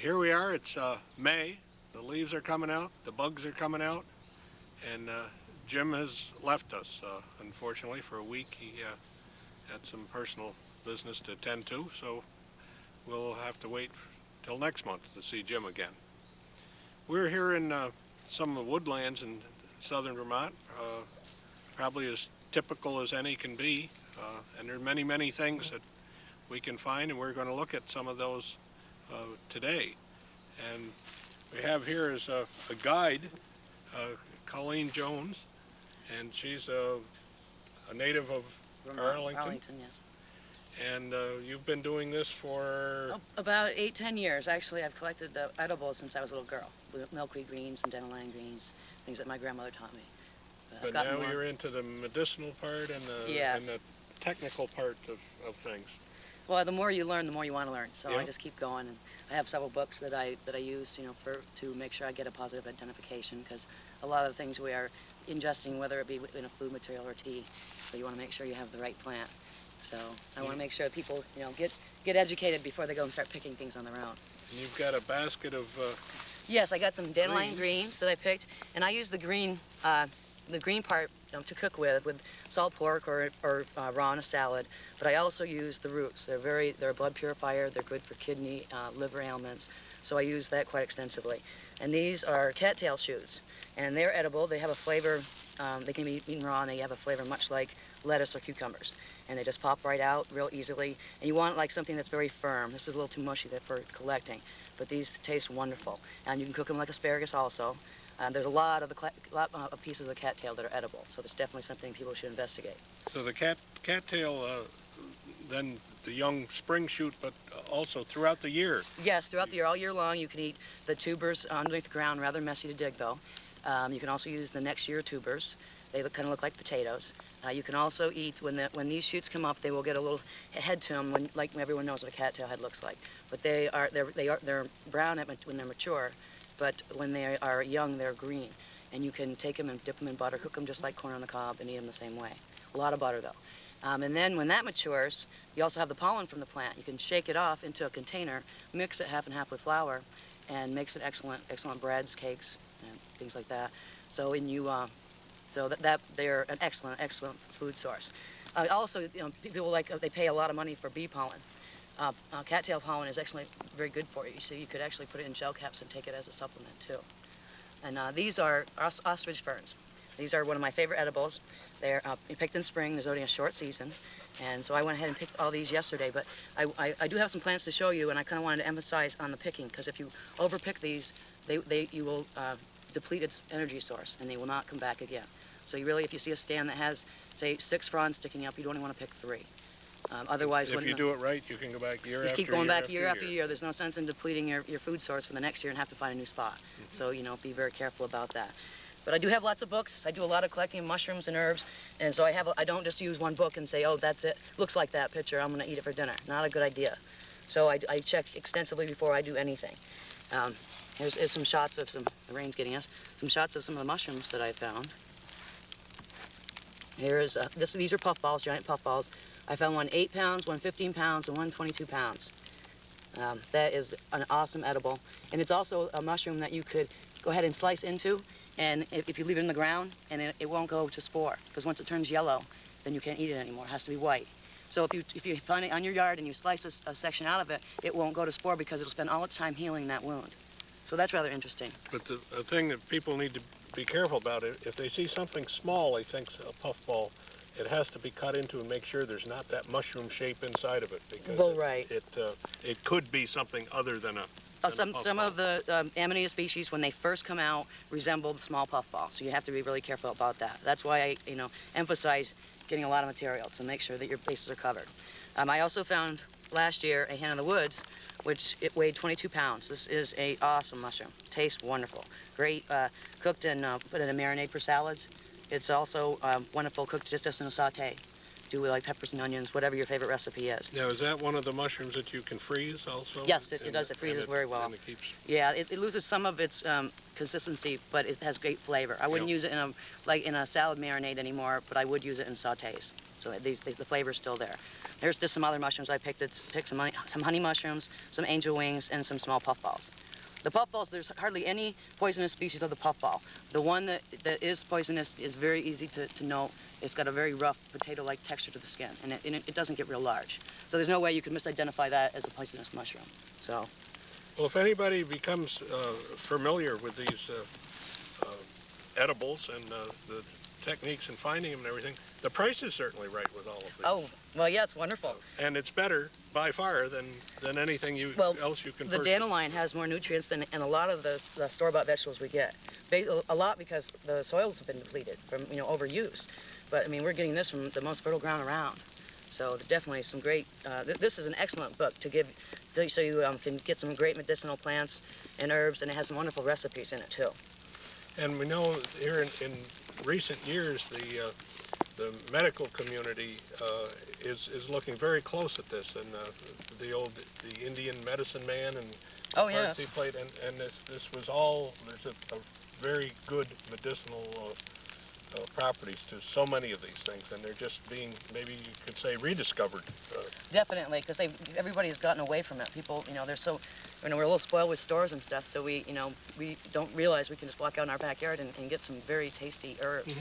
Here we are. It's May. The leaves are coming out. The bugs are coming out. And Jim has left us, unfortunately, for a week. He had some personal business to attend to, so we'll have to wait till next month to see Jim again. We're here in some of the woodlands in southern Vermont, probably as typical as any can be. And there are many, many things that we can find, and we're going to look at some of those today. And we have here is a guide, Colleen Jones, and she's a native of Arlington. Arlington, yes. And you've been doing this for? About 8-10 years. Actually, I've collected edibles since I was a little girl. Milkweed greens and dandelion greens, things that my grandmother taught me. But now you're into the medicinal part and the technical part of things. Well, the more you learn, the more you want to learn. So Yeah. I just keep going, and I have several books that I use, to make sure I get a positive identification, because a lot of the things we are ingesting, whether it be in a food material or tea, so you want to make sure you have the right plant. So I want to make sure that people, get educated before they go and start picking things on their own. And you've got a basket of Yes, I got some dandelion greens that I picked, and I use the green part to cook with salt pork or raw in a salad. But I also use the roots. They're a blood purifier. They're good for kidney, liver ailments. So I use that quite extensively. And these are cattail shoots, and they're edible. They have a flavor. They can be eaten raw, and they have a flavor much like lettuce or cucumbers. And they just pop right out real easily. And you want like something that's very firm. This is a little too mushy for collecting, but these taste wonderful. And you can cook them like asparagus also. There's a lot of pieces of cattail that are edible, so it's definitely something people should investigate. So the cattail, then the young spring shoot, but also throughout the year. Yes, throughout the year, all year long, you can eat the tubers underneath the ground, rather messy to dig though. You can also use the next year tubers. They kind of look like potatoes. You can also eat, when these shoots come up, they will get a little head to them, like everyone knows what a cattail head looks like. But they're brown when they're mature. But when they are young, they're green. And you can take them and dip them in butter, cook them just like corn on the cob, and eat them the same way. A lot of butter, though. And then when that matures, you also have the pollen from the plant. You can shake it off into a container, mix it half and half with flour, and makes it excellent breads, cakes, and things like that. So they're an excellent food source. Also, people they pay a lot of money for bee pollen. Cattail pollen is actually very good for you, so you could actually put it in gel caps and take it as a supplement too. And these are ostrich ferns. These are one of my favorite edibles. They're picked in spring. There's only a short season, and so I went ahead and picked all these yesterday. But I do have some plants to show you, and I kind of wanted to emphasize on the picking, because if you overpick these, you will deplete its energy source, and they will not come back again. So if you see a stand that has, say, 6 fronds sticking up, you'd only want to pick 3. Otherwise, if you do it right, you can go back year after year. Just keep going back year after year. There's no sense in depleting your food source for the next year and have to find a new spot. So, be very careful about that. But I do have lots of books. I do a lot of collecting of mushrooms and herbs. And so I don't just use one book and say, oh, that's it. Looks like that picture. I'm going to eat it for dinner. Not a good idea. So I check extensively before I do anything. Here's some shots of the rain's getting us, some shots of some of the mushrooms that I found. These are puffballs, giant puffballs. I found one 8 pounds, one 15 pounds, and one 22 pounds. That is an awesome edible. And it's also a mushroom that you could go ahead and slice into, and if you leave it in the ground, and it won't go to spore, because once it turns yellow, then you can't eat it anymore. It has to be white. So if you find it on your yard and you slice a section out of it, it won't go to spore because it'll spend all its time healing that wound. So that's rather interesting. But the thing that people need to be careful about, if they see something small, they think a puffball, it has to be cut into and make sure there's not that mushroom shape inside of it, because it could be something other than a some of the Amanita species, when they first come out, resemble the small puffball. So you have to be really careful about that. That's why I emphasize getting a lot of material to make sure that your bases are covered. I also found last year a hen in the woods, which it weighed 22 pounds. This is an awesome mushroom. Tastes wonderful. Great cooked and put in a marinade for salads. It's also wonderful cooked just in a saute. Do with like peppers and onions, whatever your favorite recipe is. Now, is that one of the mushrooms that you can freeze also? Yes, it does. It freezes very well. And it keeps... Yeah, it loses some of its consistency, but it has great flavor. I wouldn't use it in a salad marinade anymore, but I would use it in sautés. So the flavor's still there. There's just some other mushrooms I picked. Picked some honey mushrooms, some angel wings, and some small puffballs. The puffballs, there's hardly any poisonous species of the puffball. The one that is poisonous is very easy to know. It's got a very rough potato-like texture to the skin, and it doesn't get real large. So there's no way you can misidentify that as a poisonous mushroom. So, Well, if anybody becomes familiar with these edibles and the techniques in finding them and everything, the price is certainly right with all of these. oh, well, yeah, it's wonderful. And it's better by far than anything else you can The purchase. dandelion has more nutrients than a lot of the store-bought vegetables we get. A lot because the soils have been depleted from overuse. But I mean, we're getting this from the most fertile ground around. So definitely some great. This is an excellent book to give, so you can get some great medicinal plants and herbs, and it has some wonderful recipes in it too. And we know here in recent years the medical community is looking very close at this, and the Indian medicine man and Oh yeah. parts he played, and this was all, there's a very good medicinal properties to so many of these things, and they're just being, maybe you could say, rediscovered. Definitely, because everybody's gotten away from it. People, they're so, we're a little spoiled with stores and stuff, so we don't realize we can just walk out in our backyard and get some very tasty herbs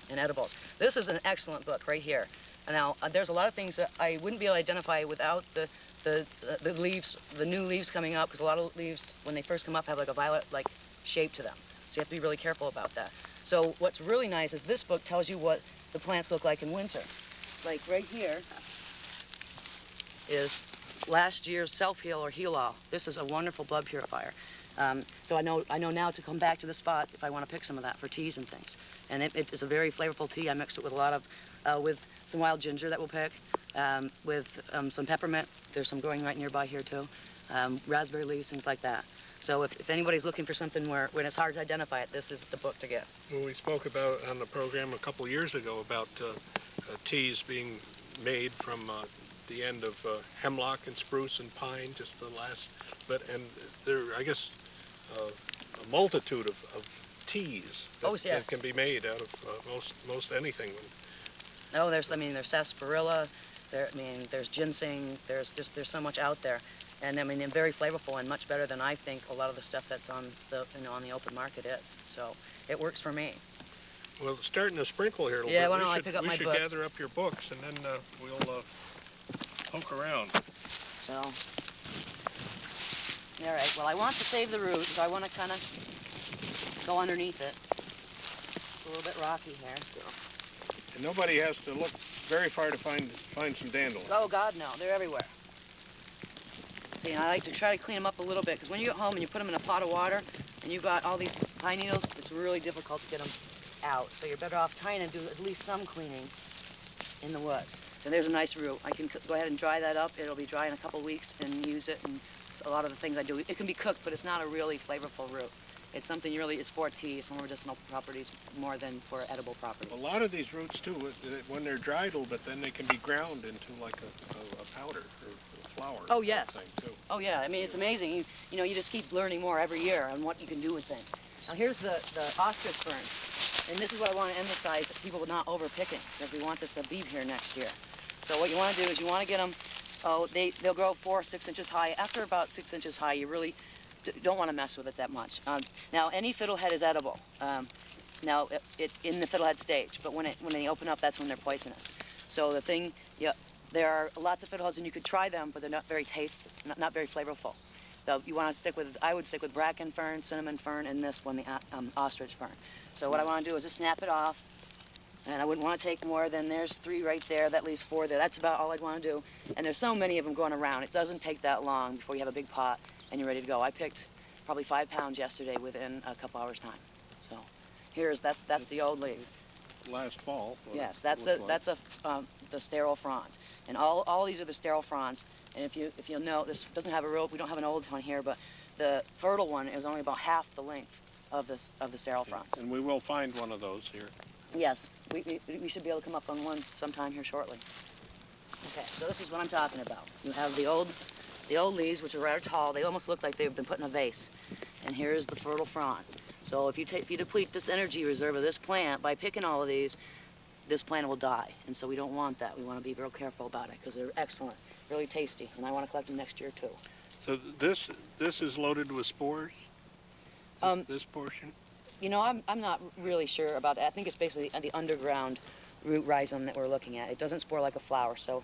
and edibles. This is an excellent book right here. And now, there's a lot of things that I wouldn't be able to identify without the leaves, the new leaves coming up, because a lot of leaves, when they first come up, have like a violet-like shape to them. So you have to be really careful about that. So what's really nice is this book tells you what the plants look like in winter. Like right here is last year's self-heal or heal-all. This is a wonderful blood purifier. So I know now to come back to the spot if I want to pick some of that for teas and things. And it is a very flavorful tea. I mix it with a lot of, with some wild ginger that we'll pick, with some peppermint. There's some growing right nearby here too. Raspberry leaves, things like that. So if anybody's looking for something when it's hard to identify it, this is the book to get. Well, we spoke about on the program a couple years ago about teas being made from the end of hemlock and spruce and pine, just the last, and there, I guess, a multitude of teas that can be made out of most anything. Oh, there's sarsaparilla, there's ginseng, there's so much out there. And I mean, they're very flavorful and much better than I think a lot of the stuff that's on the on the open market is. So it works for me. Well, it's starting to sprinkle here a little bit. bit. Why don't I pick up my books? We should gather up your books, and then we'll poke around. So, all right. Well, I want to save the roots, so I want to kind of go underneath it. It's a little bit rocky here. So. And nobody has to look very far to find some dandelions. Oh God, no! They're everywhere. See, I like to try to clean them up a little bit, because when you get home and you put them in a pot of water and you've got all these pine needles, it's really difficult to get them out. So you're better off trying to do at least some cleaning in the woods. And there's a nice root. I can go ahead and dry that up. It'll be dry in a couple weeks and use it. And a lot of the things I do, it can be cooked, but it's not a really flavorful root. It's something it's for tea, it's for medicinal properties more than for edible properties. A lot of these roots too, when they're dried a little bit, then they can be ground into like a powder or a flour. Oh yes. Thing too. Oh yeah. I mean, it's amazing. You just keep learning more every year on what you can do with things. Now here's the ostrich fern, and this is what I want to emphasize: that people not over picking, because we want this to be here next year. So what you want to do is you want to get them. Oh, they'll grow 4 or 6 inches high. After about 6 inches high, you really don't want to mess with it that much. Now, any fiddlehead is edible. Now, in the fiddlehead stage, but when they open up, that's when they're poisonous. So the thing, there are lots of fiddleheads, and you could try them, but they're not very not very flavorful. So you want to I would stick with bracken fern, cinnamon fern, and this one, the ostrich fern. So what I want to do is just snap it off, and I wouldn't want to take more than, there's 3 right there, that leaves 4 there. That's about all I'd want to do. And there's so many of them going around. It doesn't take that long before you have a big pot and you're ready to go. I picked probably 5 pounds yesterday within a couple hours time. So that's the old leaf. Last fall. Yes, that's the sterile frond, and all these are the sterile fronds. And if you'll know, this doesn't have a rope. We don't have an old one here, but the fertile one is only about half the length of the sterile fronds. And we will find one of those here. Yes, we should be able to come up on one sometime here shortly. Okay, so this is what I'm talking about. You have the old leaves, which are rather tall. They almost look like they've been put in a vase. And here's the fertile frond. So if you deplete this energy reserve of this plant by picking all of these, this plant will die, and so we don't want that. We want to be real careful about it because they're excellent, really tasty, and I want to collect them next year too. So this is loaded with spores? This portion? You know, I'm not really sure about that. I think it's basically the underground root rhizome that we're looking at. It doesn't spore like a flower, so,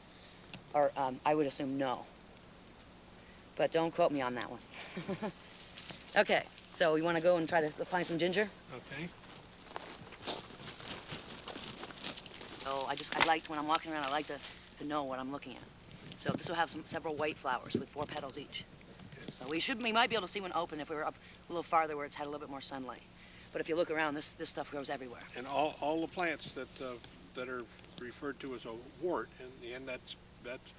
or I would assume no. But don't quote me on that one. Okay, so we want to go and try to find some ginger. Okay. So I like, when I'm walking around, I like to know what I'm looking at. So this will have several white flowers with 4 petals each. So we might be able to see one open if we were up a little farther where it's had a little bit more sunlight. But if you look around, this stuff grows everywhere. And all the plants that are referred to as a wart, in the end, that's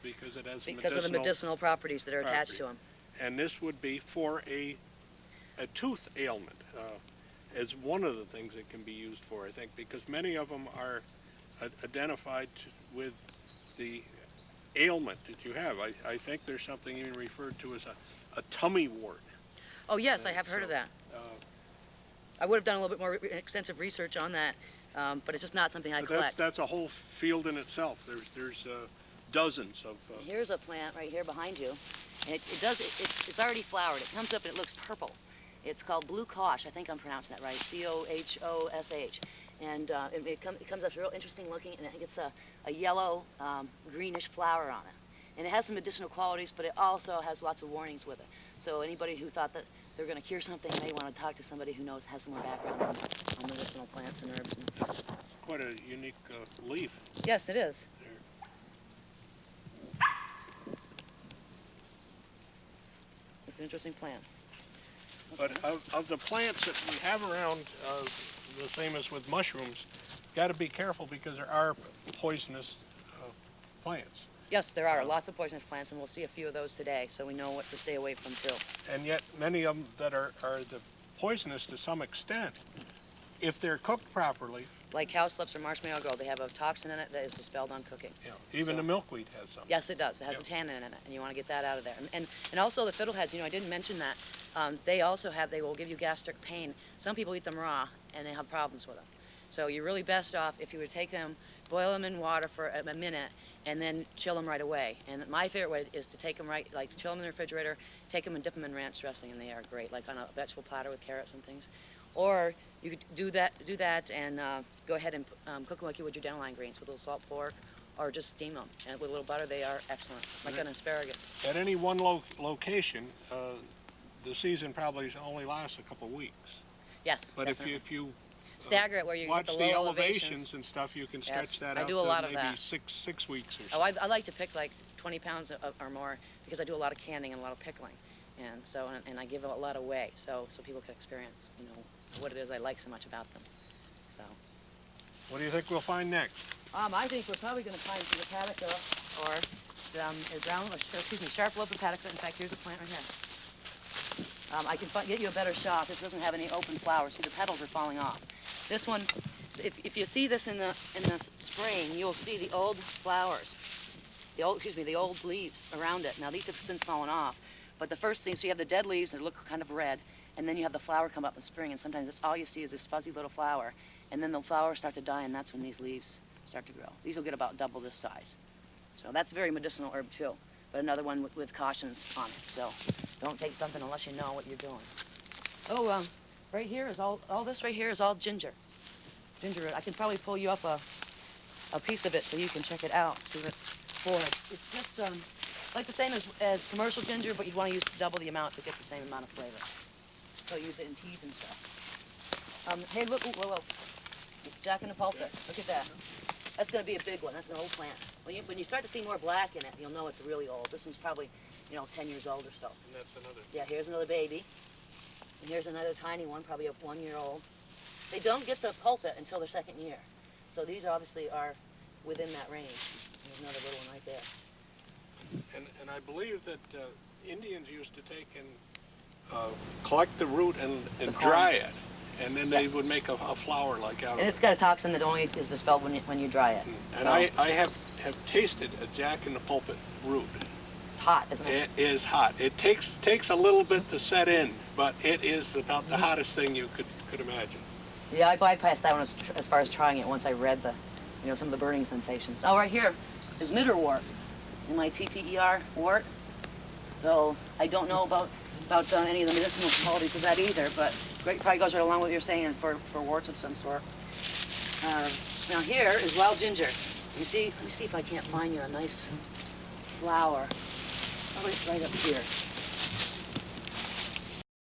because it has Because of the medicinal properties that are attached to them. And this would be for a tooth ailment, as one of the things it can be used for, I think, because many of them are identified with the ailment that you have. I think there's something even referred to as a tummy wart. Oh yes, I have heard of that. I would have done a little bit more extensive research on that, but it's just not something I collect. That's a whole field in itself. There's dozens of. Here's a plant right here behind you, and it's already flowered. It comes up and it looks purple. It's called blue cosh. I think I'm pronouncing that right. C-O-H-O-S-H. And it comes up real interesting looking, and it gets a yellow, greenish flower on it. And it has some medicinal qualities, but it also has lots of warnings with it. So anybody who thought that they're going to cure something may want to talk to somebody who has some more background on medicinal plants and herbs. Quite a unique leaf. Yes, it is. It's an interesting plant. Okay. But of the plants that we have around, the same as with mushrooms, got to be careful because there are poisonous plants. Yes, there are lots of poisonous plants, and we'll see a few of those today, so we know what to stay away from too. And yet many of them that are the poisonous to some extent, if they're cooked properly. Like cowslips or marshmallow gold, they have a toxin in it that is dispelled on cooking. Yeah, even the milkweed has some. Yes, it does. It has a tannin in it, and you want to get that out of there. And also the fiddleheads, you know, I didn't mention that. They will give you gastric pain. Some people eat them raw, and they have problems with them. So you're really best off if you would take them, boil them in water for a minute, and then chill them right away. And my favorite way is to take them chill them in the refrigerator, take them and dip them in ranch dressing, and they are great, like on a vegetable platter with carrots and things. Or you could do that and go ahead and cook them like you would your dandelion greens with a little salt pork, or just steam them. And with a little butter, they are excellent, like an asparagus. At any one location, the season probably only lasts a couple weeks. Yes, but definitely. if you stagger it where you watch get the low elevations and stuff, you can stretch that out I do a lot to of maybe that. six weeks or so. Oh, I like to pick like 20 pounds or more because I do a lot of canning and a lot of pickling, and so and I give a lot away so people can experience, you know, what it is I like so much about them. So. What do you think we'll find next? I think we're probably going to find some hepatica or some sharp lobe hepatica. In fact, here's a plant right here. I can get you a better shot. This doesn't have any open flowers. See, the petals are falling off. This one, if you see this in the spring, you'll see the old flowers, the old leaves around it. Now these have since fallen off, but the first thing, so you have the dead leaves that look kind of red, and then you have the flower come up in spring, and sometimes that's all you see is this fuzzy little flower, and then the flowers start to die, and that's when these leaves start to grow. These will get about double this size. So that's a very medicinal herb too, but another one with cautions on it. So don't take something unless you know what you're doing. Oh, right here is all this right here is all ginger. Ginger root. I can probably pull you up a piece of it so you can check it out. See what it's for. It's just like the same as commercial ginger, but you'd want to use double the amount to get the same amount of flavor. So use it in teas and stuff. Hey, look, whoa. Jack in the pulpit. Look at that. That's going to be a big one. That's an old plant. When you start to see more black in it, you'll know it's really old. This one's probably, 10 years old or so. And that's another. Yeah, here's another baby. And here's another tiny one, probably a 1-year-old. They don't get the pulpit until their 2nd year. So these obviously are within that range. There's another little one right there. And I believe that Indians used to take and collect the root and dry it. And then they would make a flower like out of it. And it's got a toxin that only is dispelled when you dry it. And so, I have tasted a Jack in the Pulpit root. It's hot, isn't it? It is hot. It takes a little bit to set in, but it is about the hottest thing you could imagine. Yeah, I bypassed that one as far as trying it once I read the some of the burning sensations. Oh, right here is midderwort, MITTER wort. So I don't know about any of the medicinal qualities of that either, but great, probably goes right along with what you're saying for warts of some sort. Now here is wild ginger. Let me see if I can't find you a nice flower. Probably right up here.